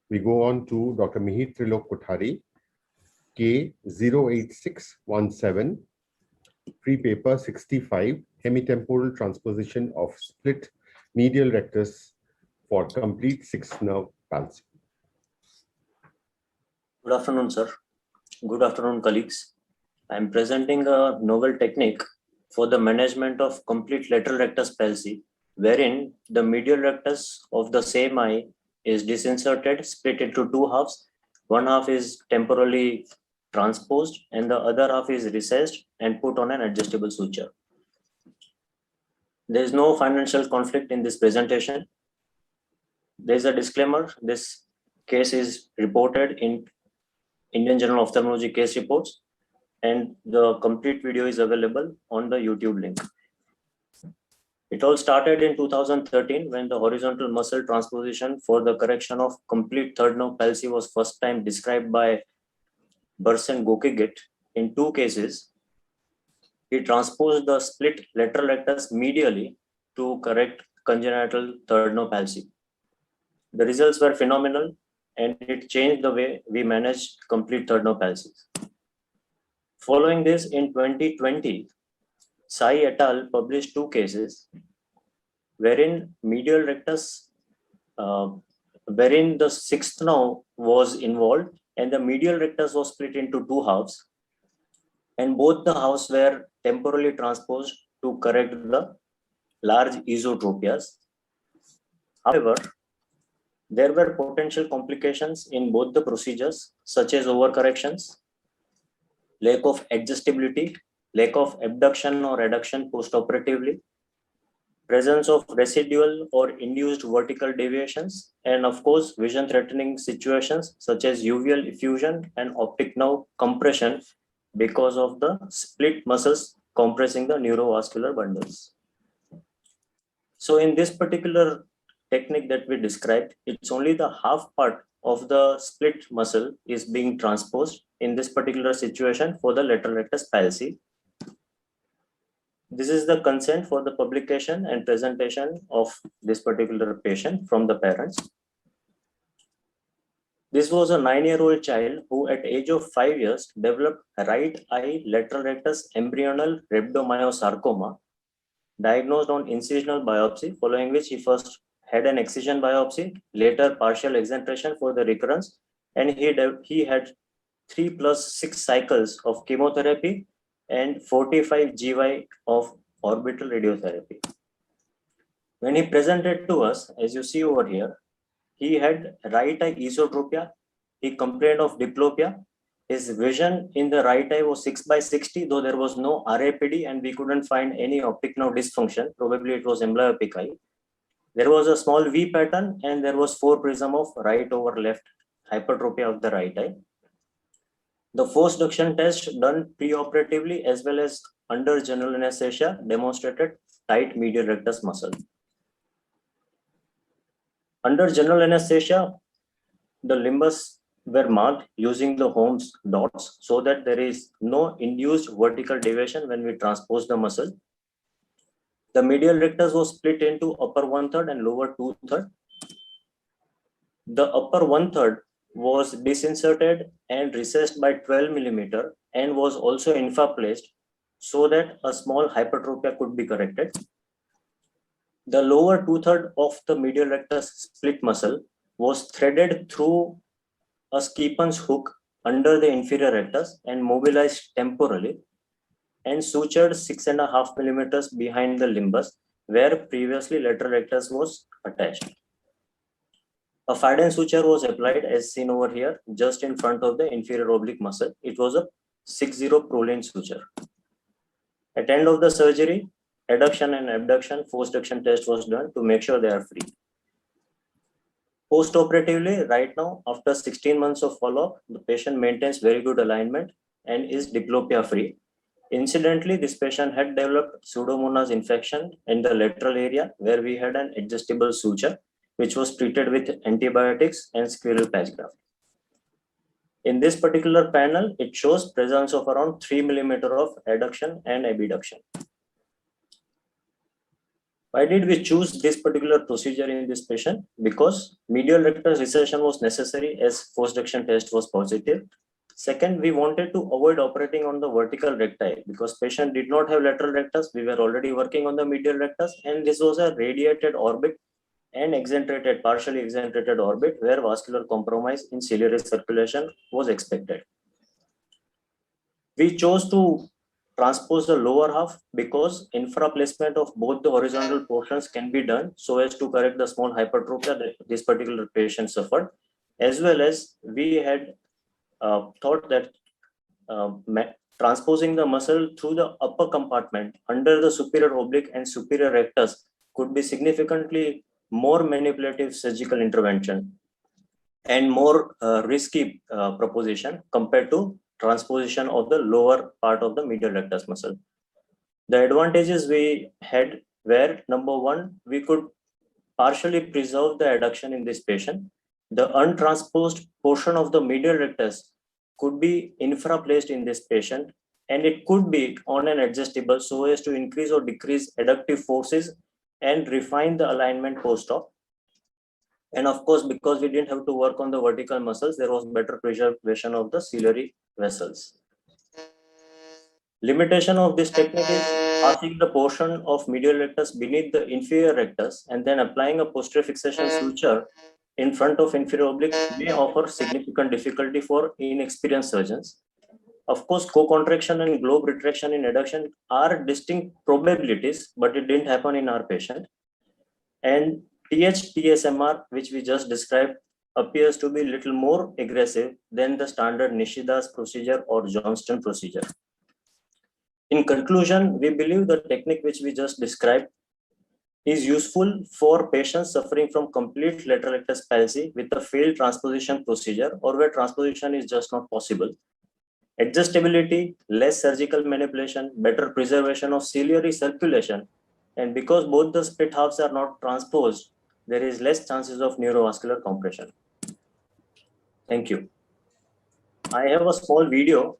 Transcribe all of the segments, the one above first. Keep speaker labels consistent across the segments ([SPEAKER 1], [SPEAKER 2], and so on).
[SPEAKER 1] We go on to Dr. Mihir Trilok Kothari, K08617, free paper 65, hemitemporal transposition of split medial rectus for complete sixth nerve palsy.
[SPEAKER 2] Good afternoon, sir. Good afternoon, colleagues. I am presenting a novel technique for the management of complete lateral rectus palsy, wherein the medial rectus of the same eye is disinserted, split into two halves. One half is temporally transposed and the other half is recessed and put on an adjustable suture. There is no financial conflict in this presentation. There is a disclaimer. This case is reported in Indian Journal of Ophthalmology case reports, and the complete video is available on the YouTube link. It all started in 2013 when the horizontal muscle transposition for the correction of complete third nerve palsy was first time described by Bursen Gokigit in two cases. He transposed the split lateral rectus medially to correct congenital third nerve palsy. The results were phenomenal and it changed the way we manage complete third nerve palsies. Following this, in 2020, Sai et al. Published two cases wherein medial rectus, wherein the sixth nerve was involved and the medial rectus was split into two halves, and both the halves were temporally transposed to correct the large esotropias. However, there were potential complications in both the procedures, such as overcorrections, lack of adjustability, lack of abduction or adduction postoperatively, presence of residual or induced vertical deviations, and of course, vision-threatening situations such as uveal effusion and optic nerve compression because of the split muscles compressing the neurovascular bundles. So in this particular technique that we described, it's only the half part of the split muscle is being transposed in this particular situation for the lateral rectus palsy. This is the consent for the publication and presentation of this particular patient from the parents. This was a 9-year-old child who at age of 5 years developed right eye lateral rectus embryonal rhabdomyosarcoma, diagnosed on incisional biopsy, following which he first had an excision biopsy, later partial exenteration for the recurrence, and he had 3 + 6 cycles of chemotherapy and 45 GY of orbital radiotherapy. When he presented to us, as you see over here, he had right eye esotropia, he complained of diplopia, his vision in the right eye was 6/60, though there was no RAPD and we couldn't find any optic nerve dysfunction, probably it was amblyopic eye. There was a small V pattern and there was 4 prism of right over left hypertropia of the right eye. The force reduction test done preoperatively as well as under general anesthesia demonstrated tight medial rectus muscle. Under general anesthesia, the limbus were marked using the Holmes dots so that there is no induced vertical deviation when we transpose the muscle. The medial rectus was split into upper 1/3 and lower 2/3. The upper 1/3 was disinserted and recessed by 12 mm and was also infraplaced so that a small hypertropia could be corrected. The lower 2/3 of the medial rectus split muscle was threaded through a Skippons hook under the inferior rectus and mobilized temporally and sutured 6.5 mm behind the limbus where previously lateral rectus was attached. A Fiden suture was applied as seen over here just in front of the inferior oblique muscle. It was a 6-0 Prolene suture. At end of the surgery, adduction and abduction force reduction test was done to make sure they are free. Post-operatively, right now, after 16 months of follow-up, the patient maintains very good alignment and is diplopia free. Incidentally, this patient had developed Pseudomonas infection in the lateral area where we had an adjustable suture, which was treated with antibiotics and squirrel patch graft. In this particular panel, it shows presence of around 3 mm of adduction and abduction. Why did we choose this particular procedure in this patient? Because medial rectus recession was necessary as forced reduction test was positive. Second, we wanted to avoid operating on the vertical recti because patient did not have lateral rectus. We were already working on the medial rectus, and this was a radiated orbit and excentrated, partially excentrated orbit where vascular compromise in ciliary circulation was expected. We chose to transpose the lower half because infra placement of both the horizontal portions can be done so as to correct the small hypertrophy that this particular patient suffered, as well as we had thought that transposing the muscle through the upper compartment under the superior oblique and superior rectus could be significantly more manipulative surgical intervention and more risky proposition compared to transposition of the lower part of the medial rectus muscle. The advantages we had were, number one, we could partially preserve the adduction in this patient. The untransposed portion of the medial rectus could be infra-placed in this patient, and it could be on an adjustable so as to increase or decrease adductive forces and refine the alignment post-op. And of course, because we didn't have to work on the vertical muscles, there was better preservation of the ciliary vessels. Limitation of this technique is passing the portion of medial rectus beneath the inferior rectus and then applying a posterior fixation suture in front of inferior oblique may offer significant difficulty for inexperienced surgeons. Of course, co-contraction and globe retraction in adduction are distinct probabilities, but it didn't happen in our patient. And TH-TSMR, which we just described, appears to be a little more aggressive than the standard Nishida's procedure or Johnston procedure. In conclusion, we believe the technique which we just described is useful for patients suffering from complete lateral rectus palsy with a failed transposition procedure or where transposition is just not possible. Adjustability, less surgical manipulation, better preservation of ciliary circulation, and because both the split halves are not transposed, there is less chances of neurovascular compression. Thank you. I have a small video.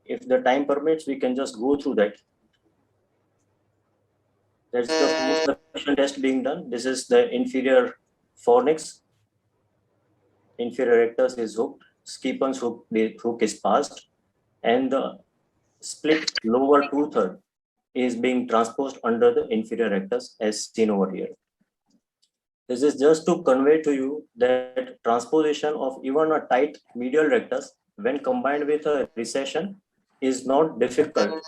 [SPEAKER 2] If the time permits, we can just go through that. That's the force test being done. This is the inferior fornix. Inferior rectus is hooked. Schepens hook is passed, and the split lower two-third is being transposed under the inferior rectus as seen over here. This is just to convey to you that transposition of even a tight medial rectus when combined with a recession is not difficult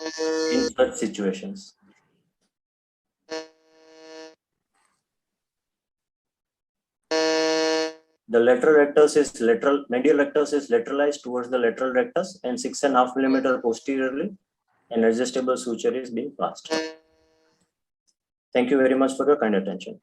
[SPEAKER 2] in such situations. The lateral rectus is medial rectus is lateralized towards the lateral rectus and 6.5 millimeter posteriorly, and adjustable suture is being passed. Thank you very much for your kind attention.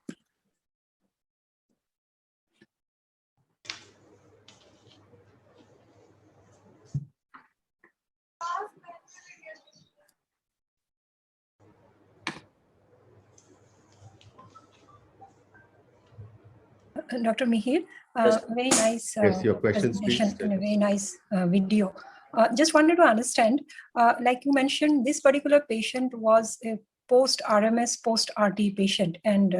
[SPEAKER 3] Dr. Mihir,
[SPEAKER 2] Yes.
[SPEAKER 3] very nice
[SPEAKER 1] Yes, your questions, please.
[SPEAKER 3] presentation and a very nice video. Just wanted to understand, like you mentioned, this particular patient was a post-RMS, post-RT patient. And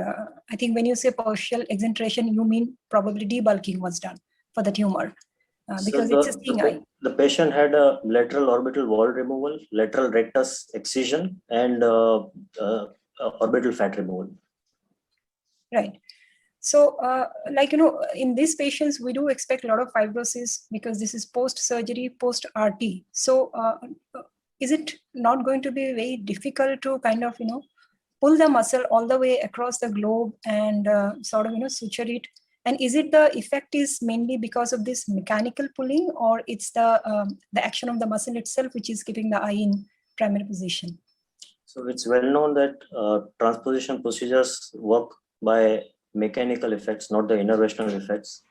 [SPEAKER 3] I think when you say partial exentration, you mean probably debulking was done for the tumor because
[SPEAKER 2] So
[SPEAKER 3] it's a seeing eye.
[SPEAKER 2] the patient had a lateral orbital wall removal, lateral rectus excision, and orbital fat removal.
[SPEAKER 3] Right. So, like, you know, in these patients, we do expect a lot of fibrosis because this is post-surgery, post-RT. So, is it not going to be very difficult to kind of, you know, pull the muscle all the way across the globe and sort of, you know, suture it? And is it the effect is mainly because of this mechanical pulling, or it's the action of the muscle itself, which is keeping the eye in primary position?
[SPEAKER 2] So it's well known that transposition procedures work by mechanical effects, not the innervational effects.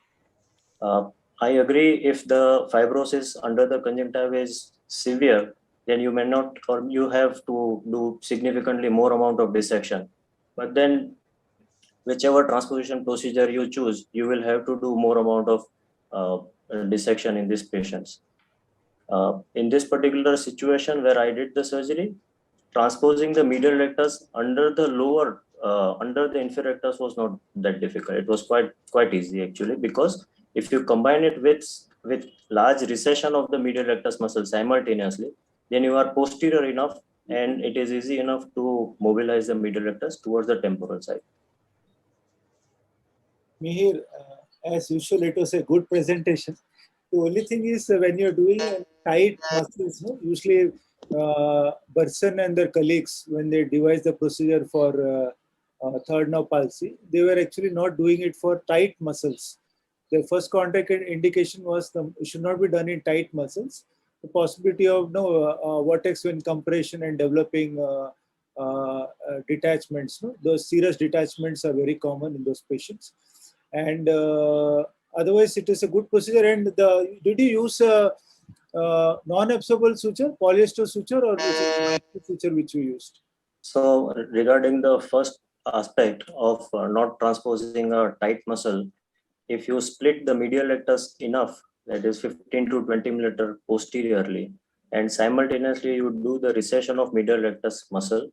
[SPEAKER 2] I agree if the fibrosis under the conjunctiva is severe, then you may not, or you have to do significantly more amount of dissection. But then whichever transposition procedure you choose, you will have to do more amount of dissection in these patients. In this particular situation where I did the surgery, transposing the medial rectus under the under the inferior rectus was not that difficult. It was quite easy actually, because if you combine it with large recession of the medial rectus muscle simultaneously, then you are posterior enough and it is easy enough to mobilize the medial rectus towards the temporal side.
[SPEAKER 4] Mihir, as usual, it was a good presentation. The only thing is when you're doing tight muscles, no, usually Burson and their colleagues, when they devised the procedure for third nerve palsy, they were actually not doing it for tight muscles. The first contact indication was it should not be done in tight muscles. The possibility of vortex vein compression and developing detachments. No? Those serious detachments are very common in those patients. And otherwise, it is a good procedure. And did you use non-absorbable suture, polyester suture, or suture which you used?
[SPEAKER 2] So regarding the first aspect of not transposing a tight muscle, if you split the medial rectus enough, that is 15 to 20 millimeter posteriorly, and simultaneously you do the recession of medial rectus muscle,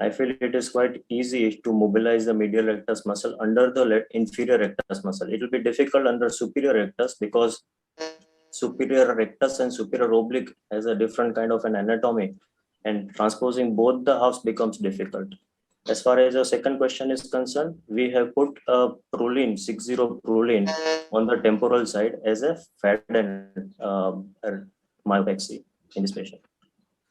[SPEAKER 2] I feel it is quite easy to mobilize the medial rectus muscle under the inferior rectus muscle. It will be difficult under superior rectus because superior rectus and superior oblique has a different kind of an anatomy, and transposing both the halves becomes difficult. As far as your second question is concerned, we have put a Prolene, 60 Prolene on the temporal side as a Fadden myopexy in this patient.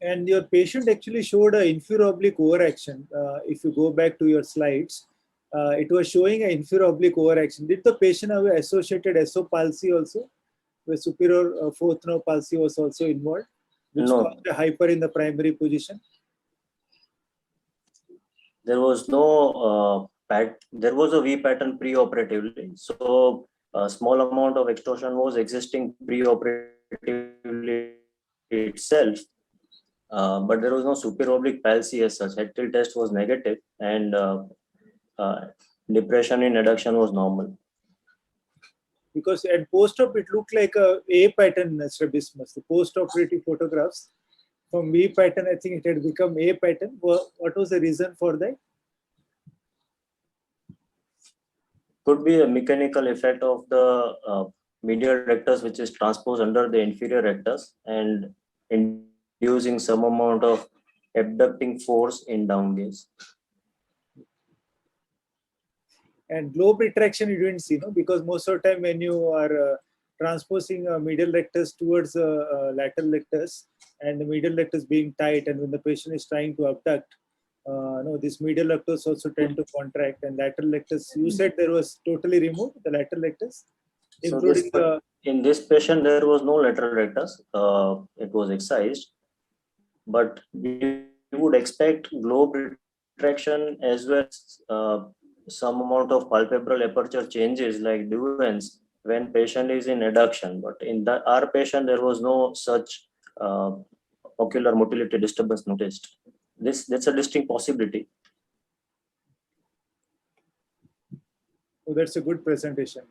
[SPEAKER 4] And your patient actually showed an inferior oblique overaction. If you go back to your slides, it was showing an inferior oblique overaction. Did the patient have an associated SO palsy also? The superior fourth nerve palsy was also involved, which caused a hyper in the primary position?
[SPEAKER 2] There was no there was a V pattern pre-operatively. So a small amount of extortion was existing pre-operatively itself. But there was no superior oblique palsy as such. Head tilt test was negative, and depression in adduction was normal.
[SPEAKER 4] Because at post-op, it looked like a pattern strabismus. The post-operative photographs from V pattern, I think it had become A pattern. What was the reason for that?
[SPEAKER 2] Could be a mechanical effect of the medial rectus, which is transposed under the inferior rectus and inducing some amount of abducting force in down gaze.
[SPEAKER 4] And globe retraction you didn't see, no? Because most of the time when you are transposing a medial rectus towards a lateral rectus and the medial rectus being tight, and when the patient is trying to abduct, this medial rectus also tend to contract, and lateral rectus, you said there was totally removed, the lateral rectus, including
[SPEAKER 2] in this patient, there was no lateral rectus. It was excised, but we would expect globe retraction as well as some amount of palpebral aperture changes like Duven's when patient is in adduction. But in our patient, there was no such ocular motility disturbance noticed. That's a distinct possibility.
[SPEAKER 4] Oh, that's a good presentation.